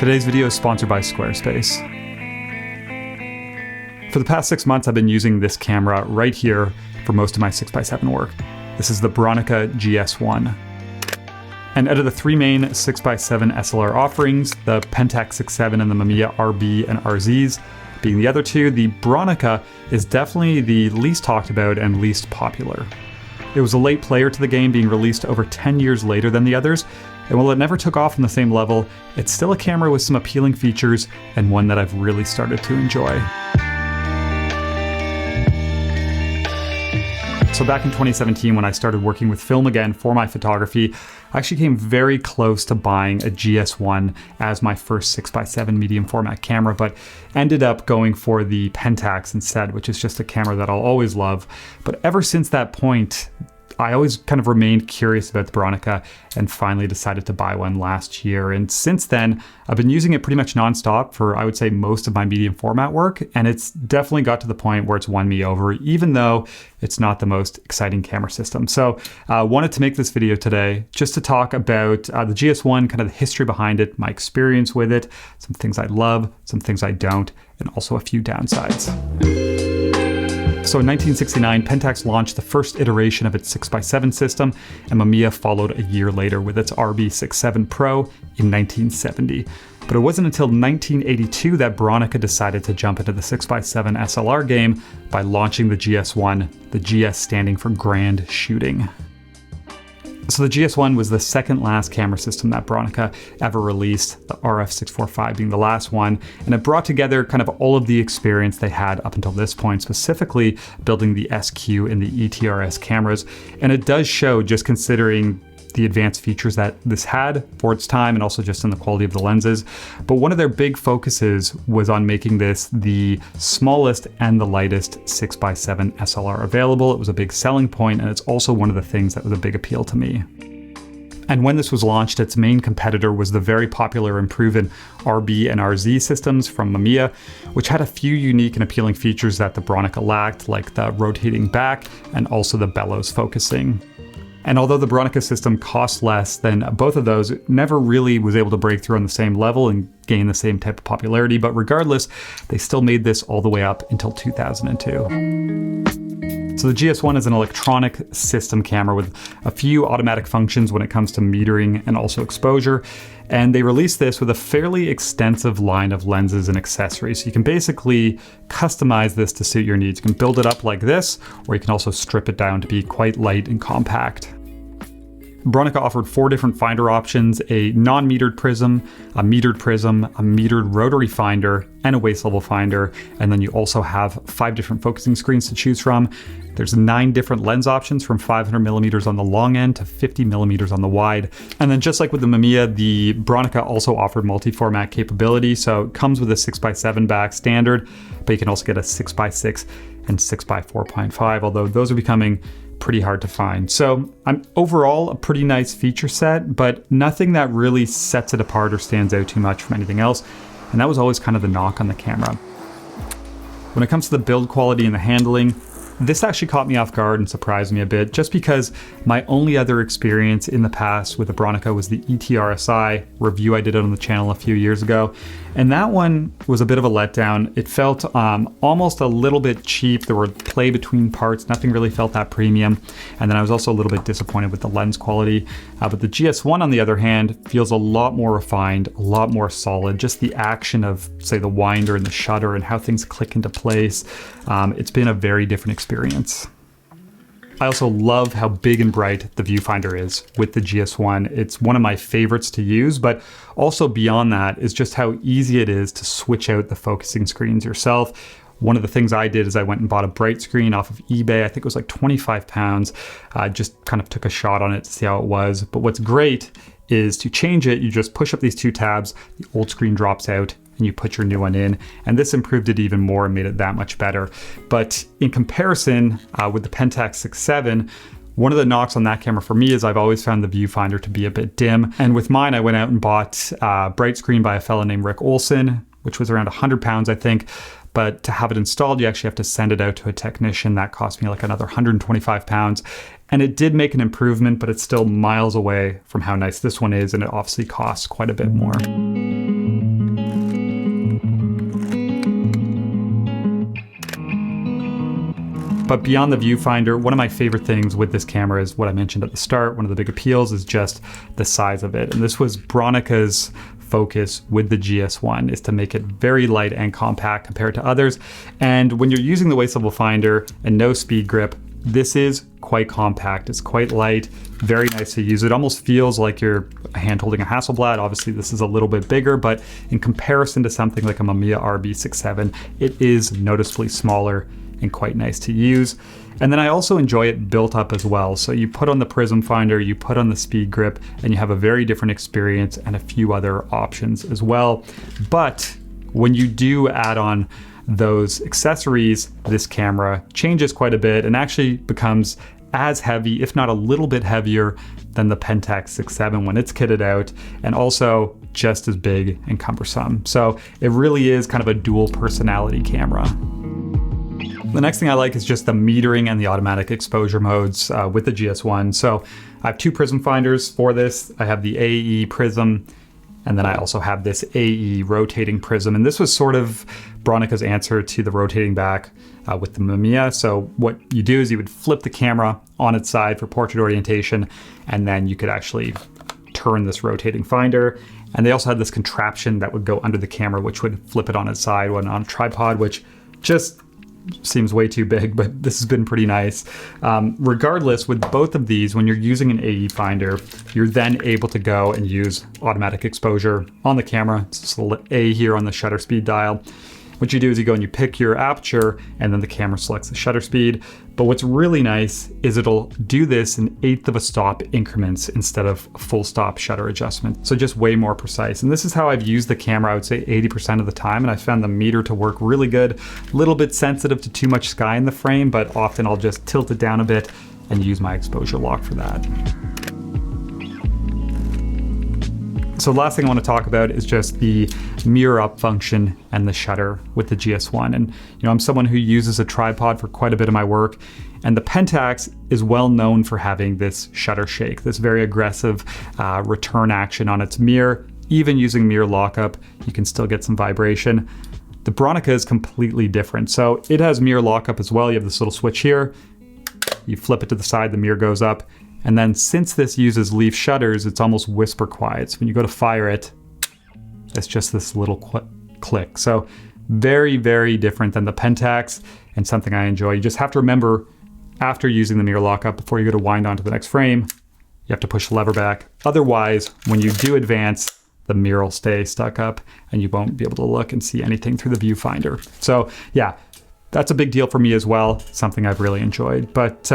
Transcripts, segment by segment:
Today's video is sponsored by Squarespace. For the past 6 months, I've been using this camera right here for most of my 6x7 work. This is the Bronica GS1. And out of the three main 6x7 SLR offerings, the Pentax 6.7 and the Mamiya RB and RZs being the other two, the Bronica is definitely the least talked about and least popular. It was a late player to the game, being released over 10 years later than the others, and while it never took off on the same level, it's still a camera with some appealing features and one that I've really started to enjoy. So back in 2017, when I started working with film again for my photography, I actually came very close to buying a GS1 as my first 6x7 medium format camera, but ended up going for the Pentax instead, which is just a camera that I'll always love. But ever since that point, I always kind of remained curious about the Bronica and finally decided to buy one last year. And since then, I've been using it pretty much nonstop for, I would say, most of my medium format work. And it's definitely got to the point where it's won me over, even though it's not the most exciting camera system. So I wanted to make this video today just to talk about the GS1, kind of the history behind it, my experience with it, some things I love, some things I don't, and also a few downsides. So in 1969, Pentax launched the first iteration of its 6x7 system, and Mamiya followed a year later with its RB 6.7 Pro in 1970. But it wasn't until 1982 that Bronica decided to jump into the 6x7 SLR game by launching the GS1, the GS standing for Grand Shooting. So the GS1 was the second last camera system that Bronica ever released, the RF645 being the last one, and it brought together kind of all of the experience they had up until this point, specifically building the SQ and the ETRS cameras. And it does show, just considering the advanced features that this had for its time and also just in the quality of the lenses. But one of their big focuses was on making this the smallest and the lightest 6x7 SLR available. It was a big selling point, and it's also one of the things that was a big appeal to me. And when this was launched, its main competitor was the very popular and proven RB and RZ systems from Mamiya, which had a few unique and appealing features that the Bronica lacked, like the rotating back and also the bellows focusing. And although the Bronica system cost less than both of those, it never really was able to break through on the same level and gain the same type of popularity. But regardless, they still made this all the way up until 2002. So the GS1 is an electronic system camera with a few automatic functions when it comes to metering and also exposure. And they released this with a fairly extensive line of lenses and accessories. So you can basically customize this to suit your needs. You can build it up like this, or you can also strip it down to be quite light and compact. Bronica offered 4 different finder options: a non-metered prism, a metered rotary finder, and a waist level finder. And then you also have 5 different focusing screens to choose from. There's 9 different lens options from 500mm on the long end to 50mm on the wide. And then just like with the Mamiya, the Bronica also offered multi-format capability. So it comes with a 6x7 back standard, but you can also get a 6x6 and 6x4.5, although those are becoming pretty hard to find. So overall a pretty nice feature set, but nothing that really sets it apart or stands out too much from anything else. And that was always kind of the knock on the camera. When it comes to the build quality and the handling, this actually caught me off guard and surprised me a bit, just because my only other experience in the past with the Bronica was the ETRSI review I did on the channel a few years ago. And that one was a bit of a letdown. It felt almost a little bit cheap. There were play between parts. Nothing really felt that premium. And then I was also a little bit disappointed with the lens quality. But the GS1, on the other hand, feels a lot more refined, a lot more solid. Just the action of, say, the winder and the shutter and how things click into place. It's been a very different experience. I also love how big and bright the viewfinder is with the GS1. It's one of my favorites to use, but also beyond that is just how easy it is to switch out the focusing screens yourself. One of the things I did is I went and bought a bright screen off of eBay. I think it was like 25 pounds. Just kind of took a shot on it to see how it was. But what's great is to change it, you just push up these 2 tabs, the old screen drops out, and you put your new one in, and this improved it even more and made it that much better. But in comparison with the Pentax 6.7, one of the knocks on that camera for me is I've always found the viewfinder to be a bit dim. And with mine, I went out and bought a bright screen by a fellow named Rick Olson, which was around 100 pounds, I think. But to have it installed, you actually have to send it out to a technician. That cost me like another 125 pounds. And it did make an improvement, but it's still miles away from how nice this one is. And it obviously costs quite a bit more. But beyond the viewfinder, one of my favorite things with this camera is what I mentioned at the start. One of the big appeals is just the size of it. And this was Bronica's focus with the GS1, is to make it very light and compact compared to others. And when you're using the waist level finder and no speed grip, this is quite compact. It's quite light, very nice to use. It almost feels like you're hand holding a Hasselblad. Obviously this is a little bit bigger, but in comparison to something like a Mamiya RB67, it is noticeably smaller and quite nice to use. And then I also enjoy it built up as well. So you put on the prism finder, you put on the speed grip, and you have a very different experience and a few other options as well. But when you do add on those accessories, this camera changes quite a bit and actually becomes as heavy, if not a little bit heavier, than the Pentax 6.7 when it's kitted out, and also just as big and cumbersome. So it really is kind of a dual personality camera. The next thing I like is just the metering and the automatic exposure modes with the GS1. So I have two prism finders for this. I have the AE prism, and then I also have this AE rotating prism. And this was sort of Bronica's answer to the rotating back with the Mamiya. So what you do is you would flip the camera on its side for portrait orientation, and then you could actually turn this rotating finder. And they also had this contraption that would go under the camera, which would flip it on its side when on a tripod, which just seems way too big, but this has been pretty nice. Regardless, with both of these, when you're using an AE finder, you're then able to go and use automatic exposure on the camera. It's a little A here on the shutter speed dial. What you do is you go and you pick your aperture, and then the camera selects the shutter speed. But what's really nice is it'll do this in 1/8 of a stop increments instead of full stop shutter adjustment. So just way more precise. And this is how I've used the camera, I would say 80% of the time. And I found the meter to work really good. A little bit sensitive to too much sky in the frame, but often I'll just tilt it down a bit and use my exposure lock for that. So last thing I want to talk about is just the mirror up function and the shutter with the GS1. And I'm someone who uses a tripod for quite a bit of my work, and the Pentax is well known for having this shutter shake, this very aggressive return action on its mirror. Even using mirror lockup, you can still get some vibration. The Bronica is completely different. So it has mirror lockup as well. You have this little switch here. You flip it to the side, the mirror goes up. And then since this uses leaf shutters, it's almost whisper quiet. So when you go to fire it, it's just this little click. So very, very different than the Pentax, and something I enjoy. You just have to remember, after using the mirror lockup, before you go to wind onto the next frame, you have to push the lever back. Otherwise, when you do advance, the mirror will stay stuck up and you won't be able to look and see anything through the viewfinder. So yeah, that's a big deal for me as well, something I've really enjoyed. But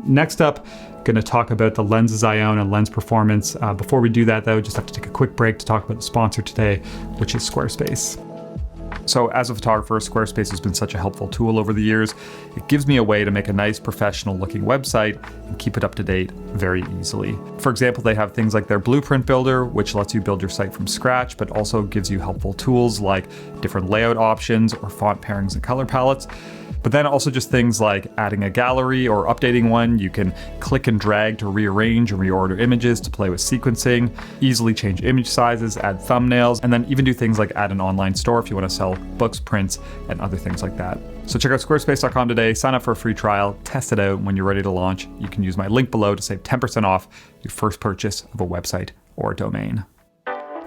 next up, going to talk about the lenses I own and lens performance. Before we do that though, just have to take a quick break to talk about the sponsor today, which is Squarespace. So as a photographer, Squarespace has been such a helpful tool over the years. It gives me a way to make a nice professional looking website and keep it up to date very easily. For example, they have things like their blueprint builder, which lets you build your site from scratch, but also gives you helpful tools like different layout options or font pairings and color palettes. But then also just things like adding a gallery or updating one. You can click and drag to rearrange and reorder images to play with sequencing, easily change image sizes, add thumbnails, and then even do things like add an online store if you want to sell books, prints, and other things like that. So check out squarespace.com today, sign up for a free trial, test it out. When you're ready to launch, you can use my link below to save 10% off your first purchase of a website or a domain.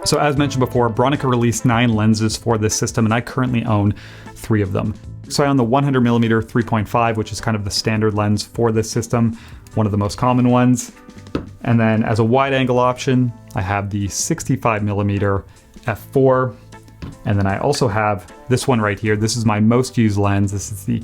So as mentioned before, Bronica released 9 lenses for this system, and I currently own 3 of them. So I own the 100mm 3.5, which is kind of the standard lens for this system, one of the most common ones. And then as a wide angle option, I have the 65mm f4. And then I also have this one right here. This is my most used lens. This is the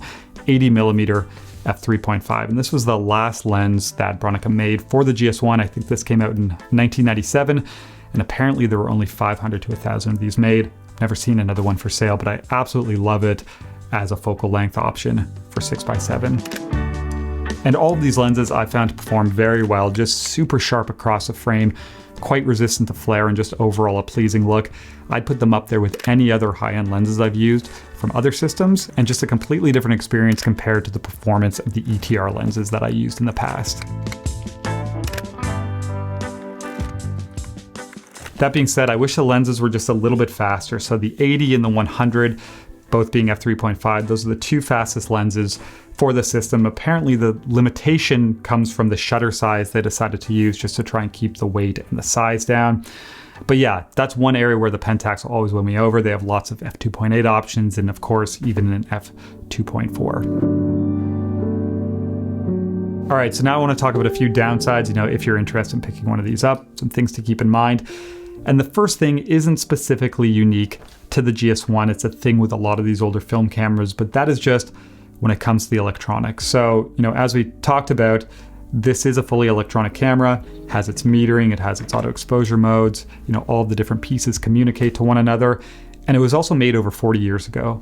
80mm f3.5. And this was the last lens that Bronica made for the GS1. I think this came out in 1997. And apparently there were only 500 to 1,000 of these made. Never seen another one for sale, but I absolutely love it as a focal length option for 6x7. And all of these lenses I found to perform very well, just super sharp across the frame, quite resistant to flare, and just overall a pleasing look. I'd put them up there with any other high-end lenses I've used from other systems, and just a completely different experience compared to the performance of the ETR lenses that I used in the past. That being said, I wish the lenses were just a little bit faster. So the 80 and the 100 both being f3.5. Those are the two fastest lenses for the system. Apparently the limitation comes from the shutter size they decided to use just to try and keep the weight and the size down. But yeah, that's one area where the Pentax will always win me over. They have lots of f2.8 options, and of course, even an f2.4. All right, so now I want to talk about a few downsides, if you're interested in picking one of these up, some things to keep in mind. And the first thing isn't specifically unique to the GS1. It's a thing with a lot of these older film cameras, but that is just when it comes to the electronics. So, as we talked about, this is a fully electronic camera, has its metering, it has its auto exposure modes, all of the different pieces communicate to one another. And it was also made over 40 years ago.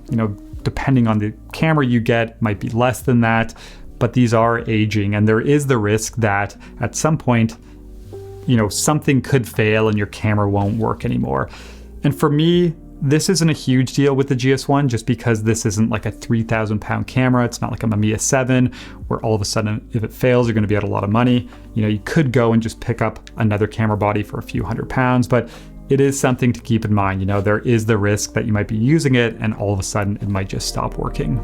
Depending on the camera you get, it might be less than that, but these are aging, and there is the risk that at some point, something could fail and your camera won't work anymore. And for me, this isn't a huge deal with the GS1 just because this isn't like a 3,000 pound camera. It's not like a Mamiya 7 where all of a sudden if it fails, you're going to be out a lot of money. You could go and just pick up another camera body for a few £100, but it is something to keep in mind. There is the risk that you might be using it and all of a sudden it might just stop working.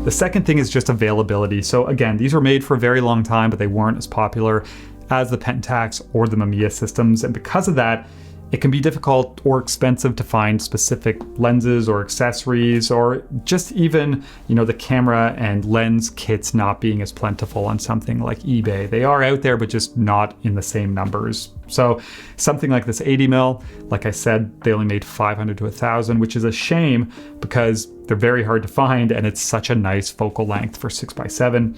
The second thing is just availability. So again, these were made for a very long time, but they weren't as popular as the Pentax or the Mamiya systems. And because of that, it can be difficult or expensive to find specific lenses or accessories, or just even, the camera and lens kits not being as plentiful on something like eBay. They are out there, but just not in the same numbers. So something like this 80mm, like I said, they only made 500 to 1,000, which is a shame because they're very hard to find and it's such a nice focal length for 6x7.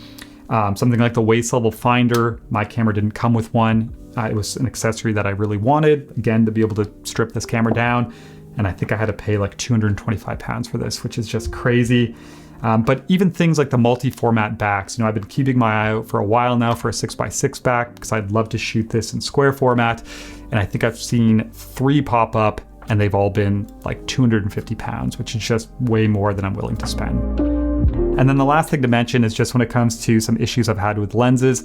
Something like the waist level finder, my camera didn't come with one. It was an accessory that I really wanted, again, to be able to strip this camera down. And I think I had to pay like £225 for this, which is just crazy. But even things like the multi-format backs, I've been keeping my eye out for a while now for a 6x6 back because I'd love to shoot this in square format. And I think I've seen 3 pop up and they've all been like £250, which is just way more than I'm willing to spend. And then the last thing to mention is just when it comes to some issues I've had with lenses.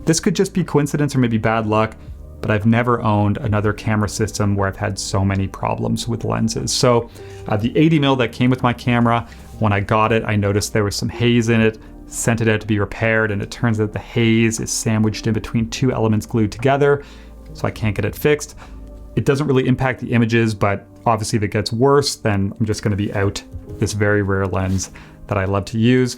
This could just be coincidence or maybe bad luck, but I've never owned another camera system where I've had so many problems with lenses. So the 80mm that came with my camera, when I got it, I noticed there was some haze in it, sent it out to be repaired, and it turns out the haze is sandwiched in between 2 elements glued together, so I can't get it fixed. It doesn't really impact the images, but obviously if it gets worse, then I'm just going to be out this very rare lens that I love to use.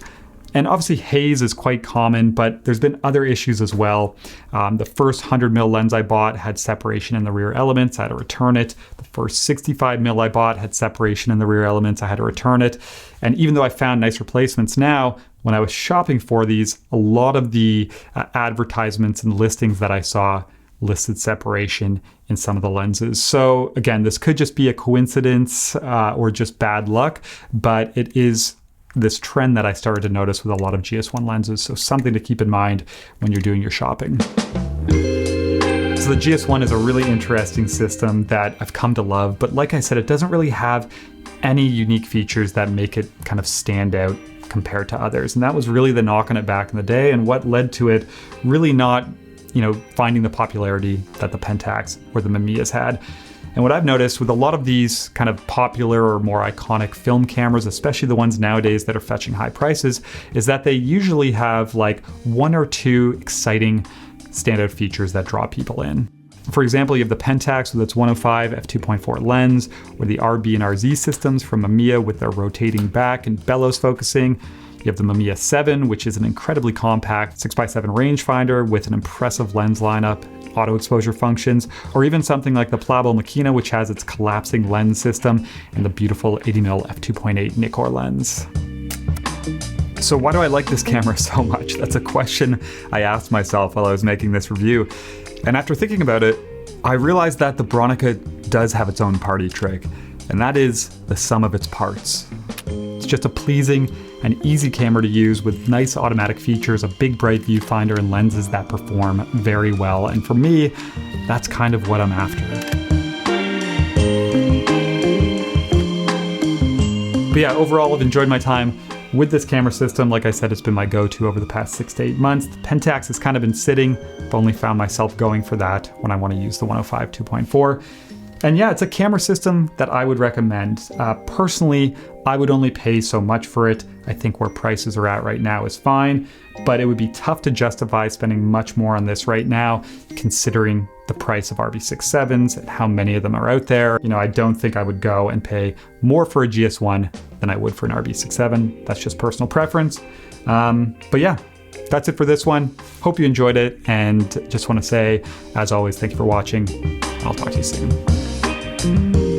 And obviously haze is quite common, but there's been other issues as well. The first 100mm lens I bought had separation in the rear elements. I had to return it. The first 65mm I bought had separation in the rear elements. I had to return it. And even though I found nice replacements now, when I was shopping for these, a lot of the advertisements and listings that I saw listed separation in some of the lenses. So again, this could just be a coincidence or just bad luck, but it is this trend that I started to notice with a lot of GS1 lenses. So something to keep in mind when you're doing your shopping. So the GS1 is a really interesting system that I've come to love, but like I said, it doesn't really have any unique features that make it kind of stand out compared to others. And that was really the knock on it back in the day and what led to it really not, finding the popularity that the Pentax or the Mamiyas had. And what I've noticed with a lot of these kind of popular or more iconic film cameras, especially the ones nowadays that are fetching high prices, is that they usually have like 1 or 2 exciting standout features that draw people in. For example, you have the Pentax with its 105 f2.4 lens, or the RB and RZ systems from Mamiya with their rotating back and bellows focusing. You have the Mamiya 7, which is an incredibly compact 6x7 rangefinder with an impressive lens lineup, auto exposure functions, or even something like the Plabo Machina, which has its collapsing lens system and the beautiful 80mm f2.8 Nikkor lens. So why do I like this camera so much? That's a question I asked myself while I was making this review. And after thinking about it, I realized that the Bronica does have its own party trick, and that is the sum of its parts. It's just a pleasing and easy camera to use with nice automatic features, a big bright viewfinder, and lenses that perform very well. And for me, that's kind of what I'm after. But yeah, overall, I've enjoyed my time with this camera system. Like I said, it's been my go-to over the past 6 to 8 months. The Pentax has kind of been sitting. I've only found myself going for that when I want to use the 105 2.4. And yeah, it's a camera system that I would recommend. Personally, I would only pay so much for it. I think where prices are at right now is fine, but it would be tough to justify spending much more on this right now, considering the price of RB67s and how many of them are out there. You know, I don't think I would go and pay more for a GS1 than I would for an RB67. That's just personal preference. But yeah, that's it for this one. Hope you enjoyed it, and just want to say, as always, thank you for watching. I'll talk to you soon.